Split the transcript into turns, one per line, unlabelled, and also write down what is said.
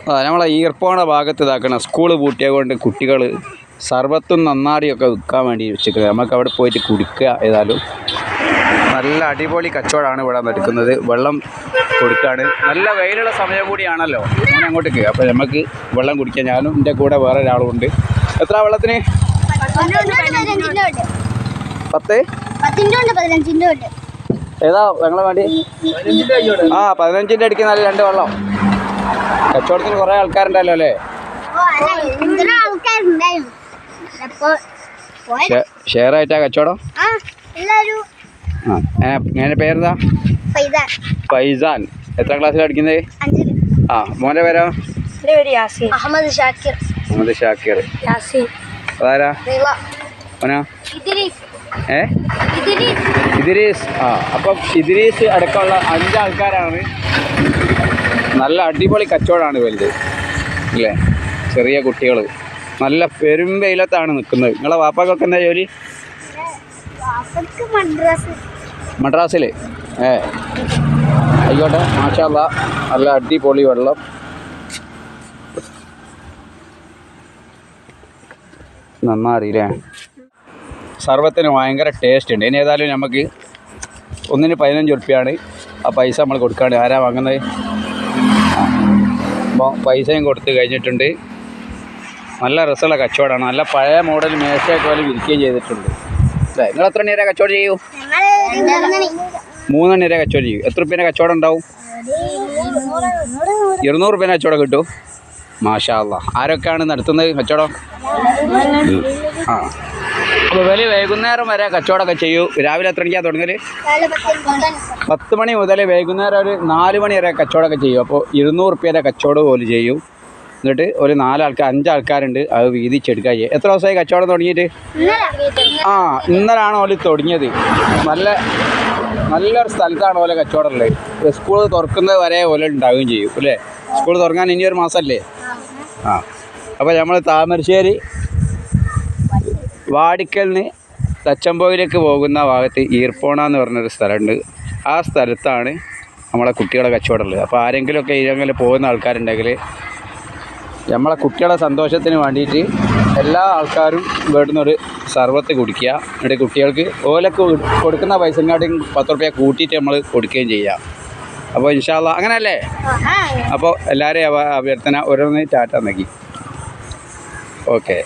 നമ്മളെ ഈർപ്പോണ ഭാഗത്ത് ഇതാക്കണം. സ്കൂള് പൂട്ടിയ കൊണ്ട് കുട്ടികൾ സർബത്തും നന്നാറിയൊക്കെ വിൽക്കാൻ വേണ്ടി വെച്ചിരിക്കുന്നത്. നമുക്ക് അവിടെ പോയിട്ട് കുടിക്കുക. ഏതായാലും നല്ല അടിപൊളി കച്ചവടമാണ് ഇവിടെ നടക്കുന്നത്. വെള്ളം കൊടുക്കുകയാണ്. നല്ല വെയിലുള്ള സമയം കൂടിയാണല്ലോ അങ്ങനെ അങ്ങോട്ടേക്ക്. അപ്പോൾ നമുക്ക് വെള്ളം കുടിക്കാൻ ഞാനും എൻ്റെ കൂടെ വേറെ ഒരാളുമുണ്ട്. എത്ര വെള്ളത്തിന്?
10
ഏതാ ഞങ്ങളെ വേണ്ടി? 15ൻ്റെ അടിക്ക് നല്ല 2 വെള്ളം. കച്ചവടത്തിന് കുറേ ആൾക്കാരുണ്ടല്ലോ അല്ലേ? ഷെയർ ആയിട്ടാ കച്ചവടം? എങ്ങനെ പേരെന്താ? ഫൈസാൻ. എത്ര ക്ലാസ്സിലാണ് പഠിക്കുന്നത്? മോൻ്റെ പേരോ?
അഹമ്മദ്
ഷാക്കിർ. അതാരാ? മോനാ? ഇദ്രീസ്. അപ്പം ഇദ്രീസ് അടക്കമുള്ള 5 ആൾക്കാരാണ്. നല്ല അടിപൊളി കച്ചവടമാണ് വലുത് അല്ലേ? ചെറിയ കുട്ടികൾ നല്ല പെരും വെയിലത്താണ് നിൽക്കുന്നത്. നിങ്ങളെ വാപ്പാക്കൊക്കെ എന്താ ജോലി? മദ്രാസിൽ. ആയിക്കോട്ടെ. മാഷാ അല്ലാ. നല്ല അടിപൊളി വെള്ളം. നന്നാറിയില്ലേ? സർവത്തിന് ഭയങ്കര ടേസ്റ്റ് ഉണ്ട്. ഇനി ഏതായാലും നമുക്ക് ഒന്നിന് 15 ഉറുപ്പ്യാണ്. ആ പൈസ നമ്മൾ കൊടുക്കാണ്ട്. ആരാ വാങ്ങുന്നത്? അപ്പോൾ പൈസയും കൊടുത്ത് കഴിഞ്ഞിട്ടുണ്ട്. നല്ല രസമുള്ള കച്ചവടമാണ്. നല്ല പഴയ മോഡൽ മേശയൊക്കെ പോലെ വിൽക്കുകയും ചെയ്തിട്ടുണ്ട് അല്ലേ? നിങ്ങൾ എത്ര നേരം കച്ചവടം ചെയ്യൂ? 3 നേരം കച്ചവടം ചെയ്യും. എത്ര ഉറുപ്പ്യേൻ്റെ കച്ചവടം ഉണ്ടാവും? 200 ഉറുപ്പ്യേൻ്റെ കച്ചവടം കിട്ടും. മാഷാ അല്ലാ. ആരൊക്കെയാണ് നടത്തുന്നത് കച്ചവടം? അപ്പോൾ വലിയ വൈകുന്നേരം വരെ കച്ചവടമൊക്കെ ചെയ്യൂ. രാവിലെ എത്ര മണിക്കാണ് തുടങ്ങൽ? 10 മണി മുതൽ വൈകുന്നേരം ഒരു 4 മണി വരെ കച്ചവടമൊക്കെ ചെയ്യും. അപ്പോൾ 200 ഉറുപ്പ്യേൻ്റെ കച്ചവടം പോലെ ചെയ്യും. എന്നിട്ട് ഒരു 5 ആൾക്കാരുണ്ട്. അത് വീതിച്ചെടുക്കുക ചെയ്യുക. എത്ര ദിവസമായി കച്ചവടം തുടങ്ങിയിട്ട്? ഇന്നലാണ് ഓല് തുടങ്ങിയത്. നല്ലൊരു സ്ഥലത്താണ് ഓലെ കച്ചവടം ഉള്ളത്. സ്കൂൾ തുറക്കുന്നത് വരെ ഓല ഉണ്ടാവുകയും ചെയ്യും അല്ലേ? സ്കൂൾ തുറക്കാൻ ഇനിയൊരു മാസമല്ലേ? അപ്പോൾ നമ്മൾ താമരശ്ശേരി വാടിക്കലിന് തച്ചമ്പോയിലേക്ക് പോകുന്ന ഭാഗത്ത് ഈർപ്പോണ എന്ന് പറഞ്ഞൊരു സ്ഥലമുണ്ട്. ആ സ്ഥലത്താണ് നമ്മളെ കുട്ടികളെ കച്ചവടം ഉള്ളത്. അപ്പോൾ ആരെങ്കിലുമൊക്കെ ഇതിലെങ്കിലും പോകുന്ന ആൾക്കാരുണ്ടെങ്കിൽ നമ്മളെ കുട്ടികളെ സന്തോഷത്തിന് വേണ്ടിയിട്ട് എല്ലാ ആൾക്കാരും ഇവിടുന്നൊരു സർബത്ത് കുടിക്കുക. എന്നിട്ട് കുട്ടികൾക്ക് ഓലക്ക് കൊടുക്കുന്ന പൈസങ്ങാട്ടും 10 ഉറുപ്പ്യ കൂട്ടിയിട്ട് നമ്മൾ കൊടുക്കുകയും ചെയ്യാം. അപ്പോൾ ഇൻഷാ അല്ലാ അങ്ങനെയല്ലേ? അപ്പോൾ എല്ലാവരെയും അഭ്യർത്ഥന ഓരോന്ന് ടാറ്റ നൽകി. ഓക്കെ.